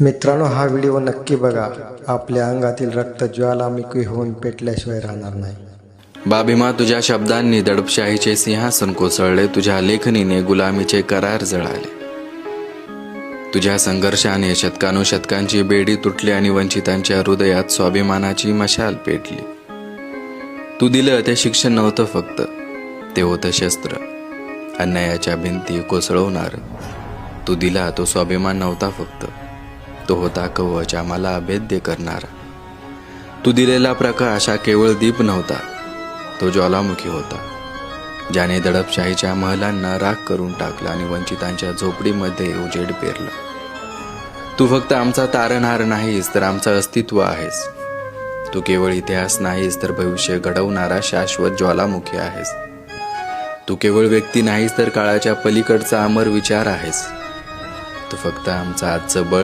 मित्रांनो, हा व्हिडिओ नक्की बघा. आपल्या अंगातील रक्त ज्वालामुखी होऊन पेटल्याशिवाय राहणार नाही. बाभीमा, तुझ्या शब्दांनी दडपशाहीचे सिंहासन कोसळले. तुझ्या लेखणीने गुलामीचे करार जळाले. तुझ्या संघर्षाने शतकानुशतकांची बेडी तुटली आणि वंचितांच्या हृदयात स्वाभिमानाची मशाल पेटली. तू दिलं ते शिक्षण नव्हतं फक्त, ते होतं शस्त्र, अन्यायाच्या भिंती कोसळवणार. तू दिला तो स्वाभिमान नव्हता फक्त, तो होता कवच आम्हाला अभेद्य करणारा. तू दिलेला प्रकाश हा केवळ दीप नव्हता, तो ज्वालामुखी होता, ज्याने दडपशाहीच्या महलांना राख करून टाकला आणि वंचितांच्या झोपडीमध्ये उजेड पेरला. तू फक्त आमचा तारणहार नाहीस, तर आमचं अस्तित्व आहेस. तू केवळ इतिहास नाहीस, तर भविष्य घडवणारा शाश्वत ज्वालामुखी आहेस. तू केवळ व्यक्ती नाहीस, तर काळाच्या पलीकडचा अमर विचार आहेस. तू फक्त आमचा आजचं बळ